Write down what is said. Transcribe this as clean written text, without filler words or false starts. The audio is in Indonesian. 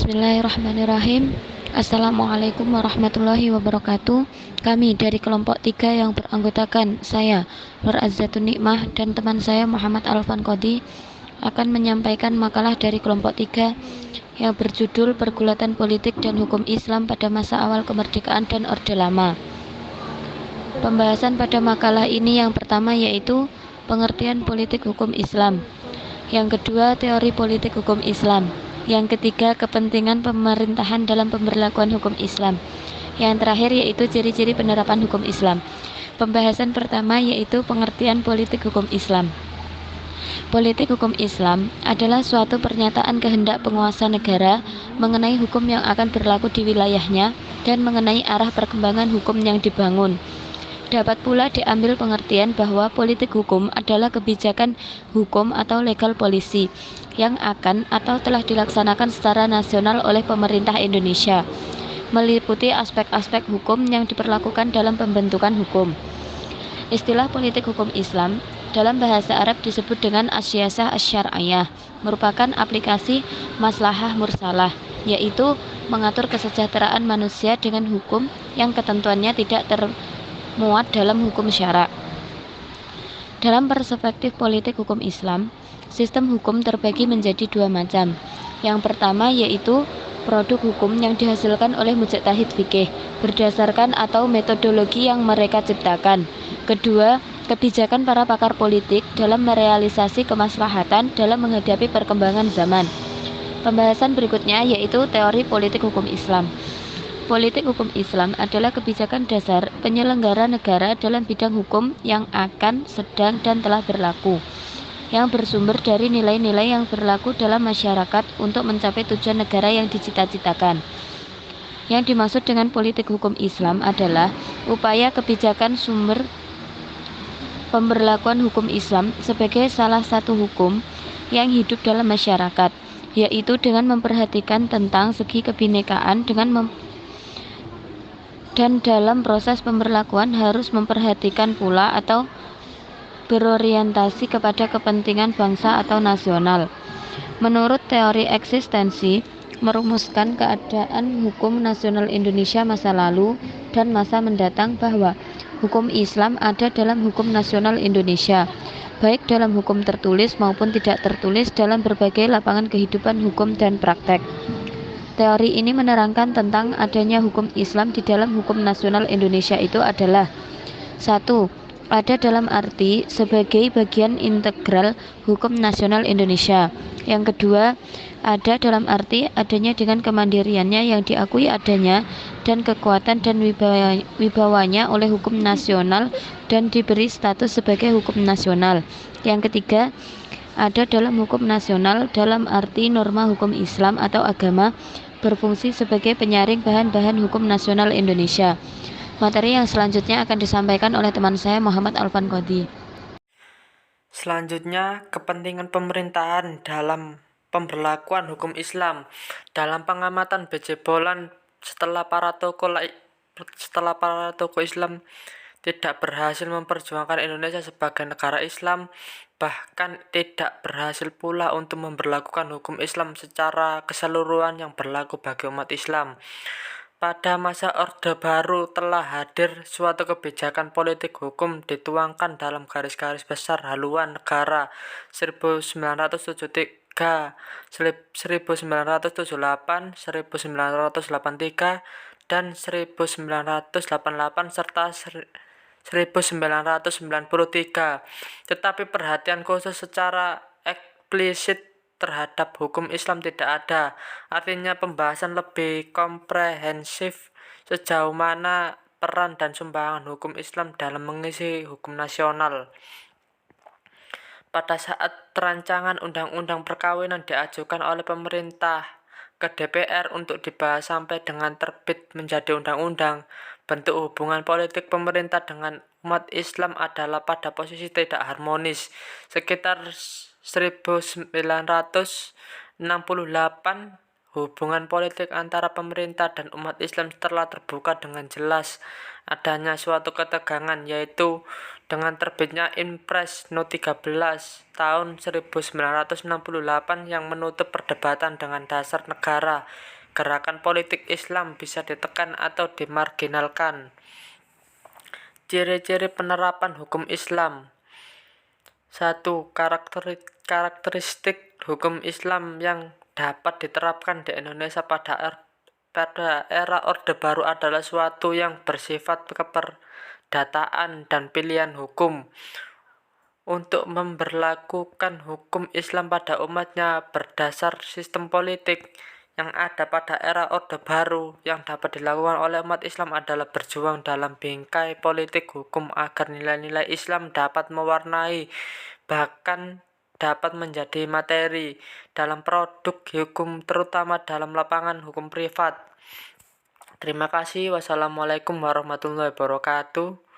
Bismillahirrahmanirrahim. Assalamualaikum warahmatullahi wabarakatuh. Kami dari kelompok 3 yang beranggotakan saya, Nur Azzatun Nikmah, dan teman saya Muhammad Alfan Qodi akan menyampaikan makalah dari kelompok 3 yang berjudul Pergulatan Politik dan Hukum Islam pada Masa Awal Kemerdekaan dan Orde Lama. Pembahasan pada makalah ini yang pertama yaitu pengertian politik hukum Islam, yang kedua teori politik hukum Islam, yang ketiga kepentingan pemerintahan dalam pemberlakuan hukum Islam, yang terakhir yaitu ciri-ciri penerapan hukum Islam. Pembahasan pertama yaitu pengertian politik hukum Islam. Politik hukum Islam adalah suatu pernyataan kehendak penguasa negara mengenai hukum yang akan berlaku di wilayahnya dan mengenai arah perkembangan hukum yang dibangun. Dapat pula diambil pengertian bahwa politik hukum adalah kebijakan hukum atau legal policy yang akan atau telah dilaksanakan secara nasional oleh pemerintah Indonesia, meliputi aspek-aspek hukum yang diperlakukan dalam pembentukan hukum. Istilah politik hukum Islam dalam bahasa Arab disebut dengan as-siyasah asy-syar'iyyah, merupakan aplikasi maslahah mursalah, yaitu mengatur kesejahteraan manusia dengan hukum yang ketentuannya tidak termuat dalam hukum syara. Dalam perspektif politik hukum Islam, sistem hukum terbagi menjadi dua macam. Yang pertama yaitu produk hukum yang dihasilkan oleh mujtahid fikih berdasarkan atau metodologi yang mereka ciptakan. Kedua, kebijakan para pakar politik dalam merealisasi kemaslahatan dalam menghadapi perkembangan zaman. Pembahasan berikutnya yaitu teori politik hukum Islam. Politik hukum Islam adalah kebijakan dasar penyelenggara negara dalam bidang hukum yang akan, sedang, dan telah berlaku, yang bersumber dari nilai-nilai yang berlaku dalam masyarakat untuk mencapai tujuan negara yang dicita-citakan. Yang dimaksud dengan politik hukum Islam adalah upaya kebijakan sumber pemberlakuan hukum Islam sebagai salah satu hukum yang hidup dalam masyarakat, yaitu dengan memperhatikan tentang segi kebinekaan dan dalam proses pemberlakuan harus memperhatikan pula atau berorientasi kepada kepentingan bangsa atau nasional. Menurut teori eksistensi, merumuskan keadaan hukum nasional Indonesia masa lalu dan masa mendatang bahwa hukum Islam ada dalam hukum nasional Indonesia, baik dalam hukum tertulis maupun tidak tertulis dalam berbagai lapangan kehidupan hukum dan praktek. Teori ini menerangkan tentang adanya hukum Islam di dalam hukum nasional Indonesia itu adalah: 1. Ada dalam arti sebagai bagian integral hukum nasional Indonesia. Yang kedua, ada dalam arti adanya dengan kemandiriannya yang diakui adanya dan kekuatan dan wibawanya oleh hukum nasional dan diberi status sebagai hukum nasional. Yang ketiga, ada dalam hukum nasional dalam arti norma hukum Islam atau agama berfungsi sebagai penyaring bahan-bahan hukum nasional Indonesia. Materi yang selanjutnya akan disampaikan oleh teman saya Muhammad Alfan Qodi. Selanjutnya, kepentingan pemerintahan dalam pemberlakuan hukum Islam. Dalam pengamatan B.J. Bolan, setelah para tokoh Islam tidak berhasil memperjuangkan Indonesia sebagai negara Islam, bahkan tidak berhasil pula untuk memberlakukan hukum Islam secara keseluruhan yang berlaku bagi umat Islam. Pada masa Orde Baru telah hadir suatu kebijakan politik hukum dituangkan dalam garis-garis besar haluan negara 1973, 1978, 1983, dan 1988 serta 1993. Tetapi perhatian khusus secara eksplisit terhadap hukum Islam tidak ada. Artinya pembahasan lebih komprehensif sejauh mana peran dan sumbangan hukum Islam dalam mengisi hukum nasional. Pada saat rancangan undang-undang perkawinan diajukan oleh pemerintah ke DPR untuk dibahas sampai dengan terbit menjadi undang-undang, bentuk hubungan politik pemerintah dengan umat Islam adalah pada posisi tidak harmonis. Sekitar 1968, hubungan politik antara pemerintah dan umat Islam telah terbuka dengan jelas adanya suatu ketegangan, yaitu Dengan terbitnya Impres No. 13 tahun 1968 yang menutup perdebatan dengan dasar negara, gerakan politik Islam bisa ditekan atau dimarginalkan. Ciri-ciri penerapan hukum Islam. 1. Karakteristik hukum Islam yang dapat diterapkan di Indonesia pada era Orde Baru adalah suatu yang bersifat keperdataan dan pilihan hukum. Untuk memberlakukan hukum Islam pada umatnya berdasar sistem politik yang ada pada era Orde Baru, yang dapat dilakukan oleh umat Islam adalah berjuang dalam bingkai politik hukum agar nilai-nilai Islam dapat mewarnai, bahkan dapat menjadi materi dalam produk hukum, terutama dalam lapangan hukum privat. Terima kasih. Wassalamualaikum warahmatullahi wabarakatuh.